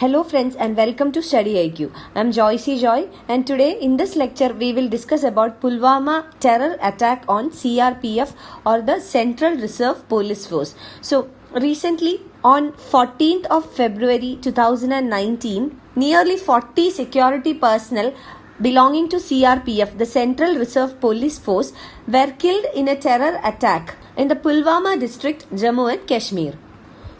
Hello friends and welcome to StudyIQ. I am Joycey Joy and today in this lecture we will discuss about Pulwama Terror Attack on CRPF or the Central Reserve Police Force. So recently on 14th of February 2019, nearly 40 security personnel belonging to CRPF, the Central Reserve Police Force, were killed in a terror attack in the Pulwama district, Jammu and Kashmir.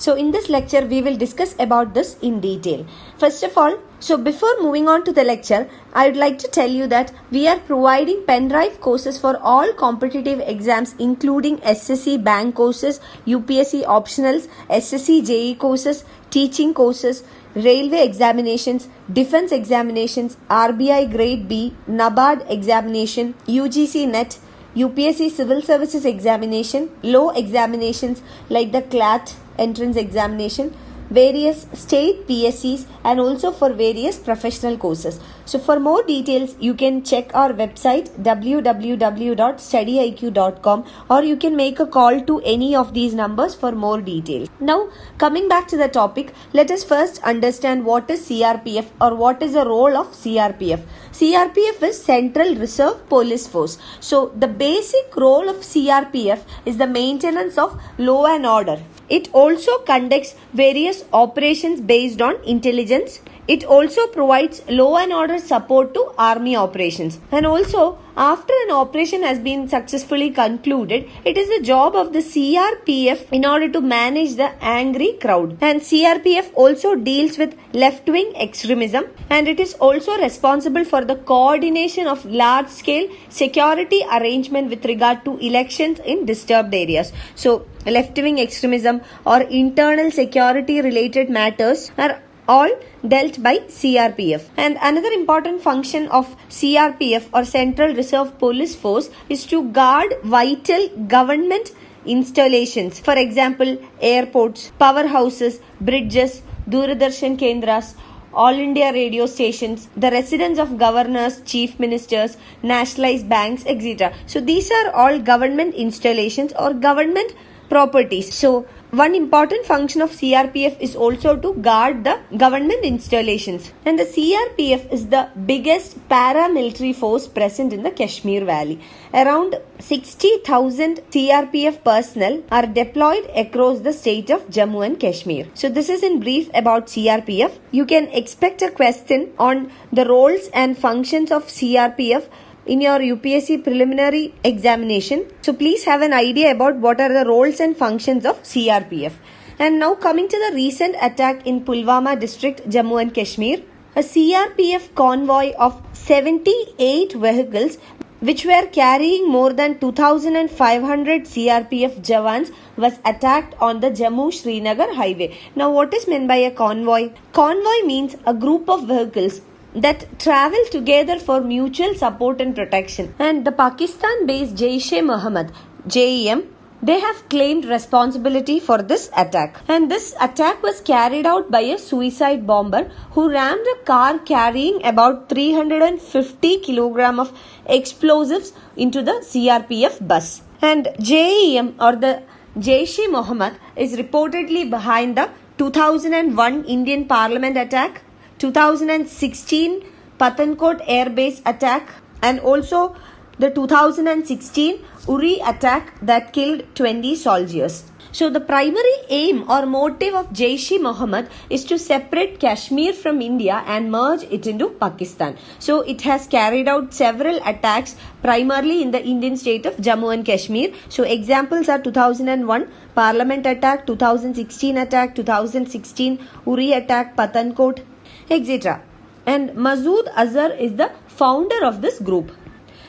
So in this lecture, we will discuss about this in detail. First of all, so before moving on to the lecture, I would like to tell you that we are providing pen drive courses for all competitive exams including SSC bank courses, UPSC optionals, SSC JE courses, teaching courses, railway examinations, defense examinations, RBI grade B, NABARD examination, UGC NET, UPSC Civil Services Examination, law examinations like the CLAT entrance examination, various state PSCs and also for various professional courses. So for more details, you can check our website www.studyiq.com or you can make a call to any of these numbers for more details. Now coming back to the topic, let us first understand what is CRPF or what is the role of CRPF. CRPF is Central Reserve Police Force. So the basic role of CRPF is the maintenance of law and order. It also conducts various operations based on intelligence. It also provides law and order support to army operations. And also, after an operation has been successfully concluded, it is the job of the CRPF in order to manage the angry crowd. And CRPF also deals with left-wing extremism and it is also responsible for the coordination of large-scale security arrangement with regard to elections in disturbed areas. So, left-wing extremism or internal security related matters are all dealt by CRPF. And another important function of CRPF or Central Reserve Police Force is to guard vital government installations. For example, airports, powerhouses, bridges, Doordarshan Kendras, All India radio stations, the residence of governors, chief ministers, nationalized banks, etc. So these are all government installations or government properties. So one important function of CRPF is also to guard the government installations. And the CRPF is the biggest paramilitary force present in the Kashmir Valley. Around 60,000 CRPF personnel are deployed across the state of Jammu and Kashmir. So this is in brief about CRPF. You can expect a question on the roles and functions of CRPF in your UPSC preliminary examination. So please have an idea about what are the roles and functions of CRPF. And now coming to the recent attack in Pulwama district, Jammu and Kashmir, a CRPF convoy of 78 vehicles which were carrying more than 2,500 CRPF Jawans was attacked on the Jammu-Srinagar highway. Now what is meant by a convoy? Convoy means a group of vehicles that travel together for mutual support and protection. And the Pakistan-based Jaish-e-Mohammed, JEM, they have claimed responsibility for this attack. And this attack was carried out by a suicide bomber who rammed a car carrying about 350 kilograms of explosives into the CRPF bus. And JEM or the Jaish-e-Mohammed is reportedly behind the 2001 Indian Parliament attack, 2016 Pathankot Air Base attack and also the 2016 Uri attack that killed 20 soldiers. So the primary aim or motive of Jaish-e-Mohammed is to separate Kashmir from India and merge it into Pakistan. So it has carried out several attacks primarily in the Indian state of Jammu and Kashmir. So examples are 2001 Parliament attack, 2016 attack, 2016 Uri attack, Pathankot, etc. And Masood Azhar is the founder of this group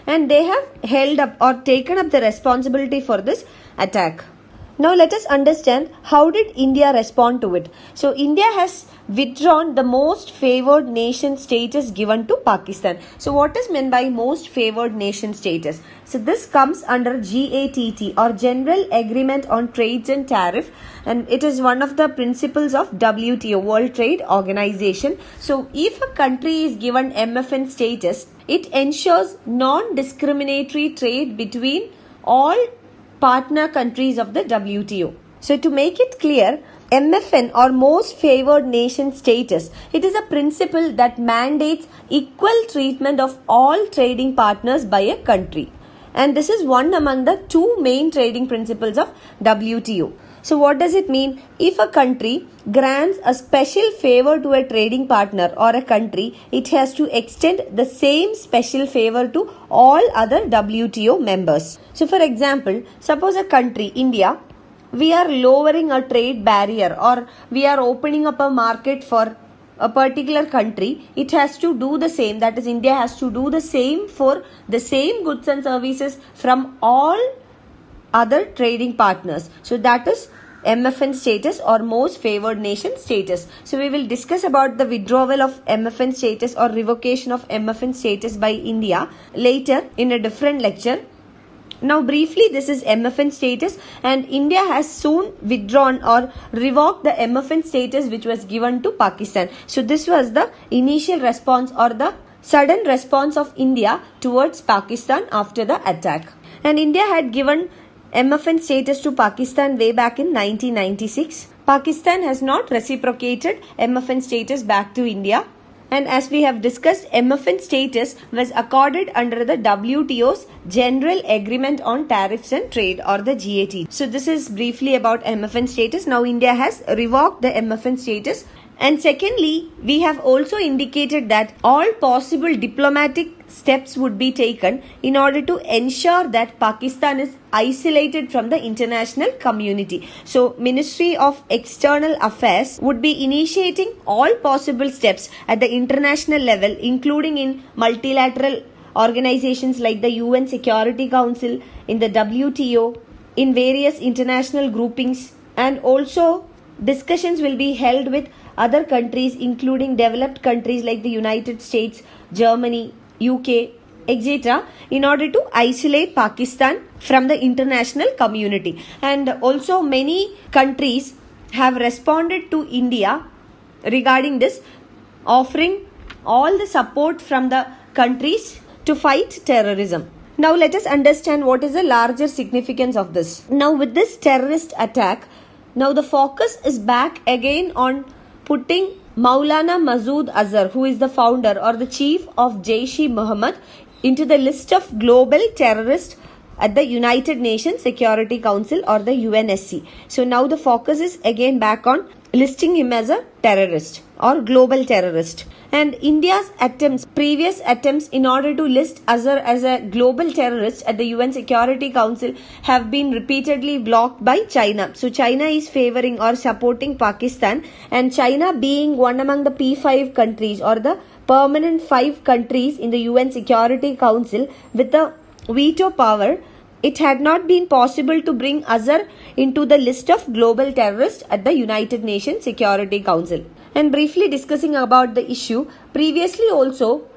and they have held up or taken up the responsibility for this attack. Now let us understand how did India respond to it. So India has withdrawn the most favored nation status given to Pakistan. So what is meant by most favored nation status? So this comes under GATT or General Agreement on Trades and Tariff, and it is one of the principles of WTO, World Trade Organization. So if a country is given MFN status, it ensures non-discriminatory trade between all partner countries of the WTO. So to make it clear, MFN or most favored nation status. It is a principle that mandates equal treatment of all trading partners by a country. And this is one among the two main trading principles of WTO. So what does it mean? If a country grants a special favor to a trading partner or a country, it has to extend the same special favor to all other WTO members. So for example, suppose a country, India, we are lowering a trade barrier or we are opening up a market for a particular country, it has to do the same. That is, India has to do the same for the same goods and services from all other trading partners. So that is MFN status or most favored nation status. So we will discuss about the withdrawal of MFN status or revocation of MFN status by India later in a different lecture. Now briefly, this is MFN status, and India has soon withdrawn or revoked the MFN status which was given to Pakistan. So this was the initial response or the sudden response of India towards Pakistan after the attack. And India had given MFN status to Pakistan way back in 1996. Pakistan has not reciprocated MFN status back to India. And as we have discussed, MFN status was accorded under the WTO's General Agreement on Tariffs and Trade or the GATT. So this is briefly about MFN status. Now India has revoked the MFN status. And secondly, we have also indicated that all possible diplomatic steps would be taken in order to ensure that Pakistan is isolated from the international community. So, Ministry of External Affairs would be initiating all possible steps at the international level, including in multilateral organizations like the UN Security Council, in the WTO, in various international groupings, and also discussions will be held with other countries, including developed countries like the United States, Germany, UK, etc., in order to isolate Pakistan from the international community. And also many countries have responded to India regarding this, offering all the support from the countries to fight terrorism. Now let us understand what is the larger significance of this. Now with this terrorist attack, now the focus is back again on putting Maulana Masood Azhar, who is the founder or the chief of Jaish-e-Mohammed, into the list of global terrorists at the United Nations Security Council or the UNSC. So now the focus is again back on listing him as a terrorist or global terrorist. And India's previous attempts in order to list Azhar as a global terrorist at the UN Security Council have been repeatedly blocked by China. So China is favoring or supporting Pakistan, and China being one among the P5 countries or the permanent 5 countries in the UN Security Council with the veto power, it had not been possible to bring Azhar into the list of global terrorists at the United Nations Security Council. And briefly discussing about the issue, previously also,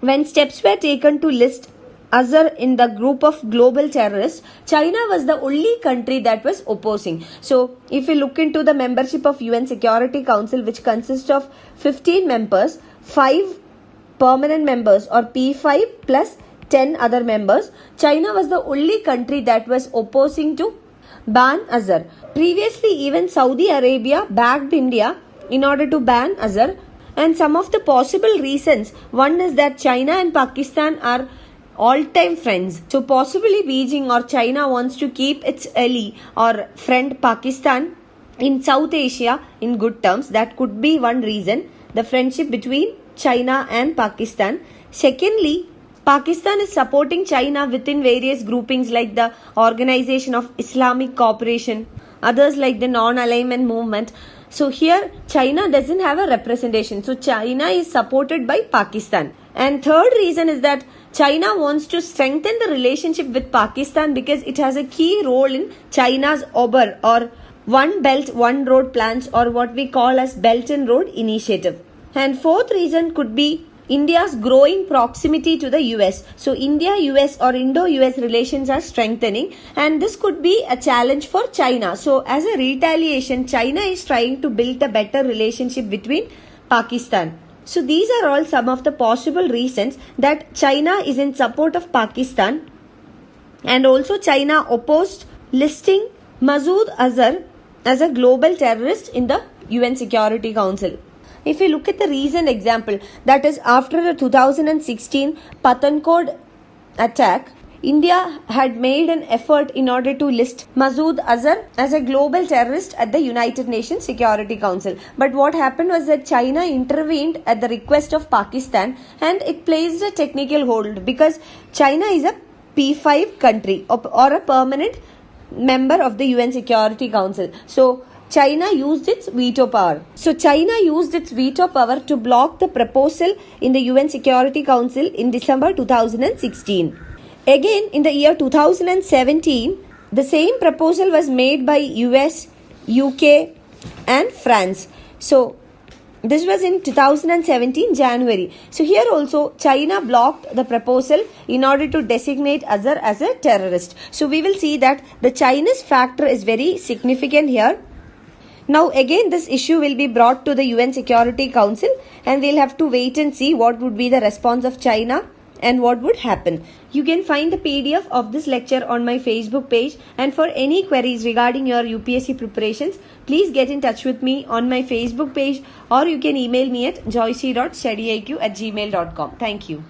when steps were taken to list Azhar in the group of global terrorists, China was the only country that was opposing. So, if we look into the membership of UN Security Council, which consists of 15 members, 5 permanent members or P5 plus 10 other members, China was the only country that was opposing to ban Azhar. Previously, even Saudi Arabia backed India in order to ban Azhar, and some of the possible reasons, one is that China and Pakistan are all-time friends. So possibly Beijing or China wants to keep its ally or friend Pakistan in South Asia in good terms. That could be one reason, the friendship between China and Pakistan. Secondly, Pakistan is supporting China within various groupings like the Organization of Islamic Cooperation, others like the Non-Alignment Movement. So here China doesn't have a representation. So China is supported by Pakistan. And third reason is that China wants to strengthen the relationship with Pakistan because it has a key role in China's OBER or One Belt, One Road plans, or what we call as Belt and Road Initiative. And fourth reason could be India's growing proximity to the US. So India-US or Indo-US relations are strengthening, and this could be a challenge for China. So as a retaliation, China is trying to build a better relationship between Pakistan. So these are all some of the possible reasons that China is in support of Pakistan, and also China opposed listing Masood Azhar as a global terrorist in the UN Security Council. If we look at the recent example, that is after the 2016 Pathankot attack, India had made an effort in order to list Masood Azhar as a global terrorist at the United Nations Security Council. But what happened was that China intervened at the request of Pakistan, and it placed a technical hold because China is a P5 country or a permanent member of the UN Security Council. So China used its veto power. To block the proposal in the UN Security Council in December 2016. Again, in the year 2017, the same proposal was made by US, UK and France. So this was in 2017 January. So here also China blocked the proposal in order to designate Azhar as a terrorist. So we will see that the Chinese factor is very significant here. Now again this issue will be brought to the UN Security Council, and we'll have to wait and see what would be the response of China and what would happen. You can find the PDF of this lecture on my Facebook page, and for any queries regarding your UPSC preparations, please get in touch with me on my Facebook page, or you can email me at joyce.studiiq@gmail.com. Thank you.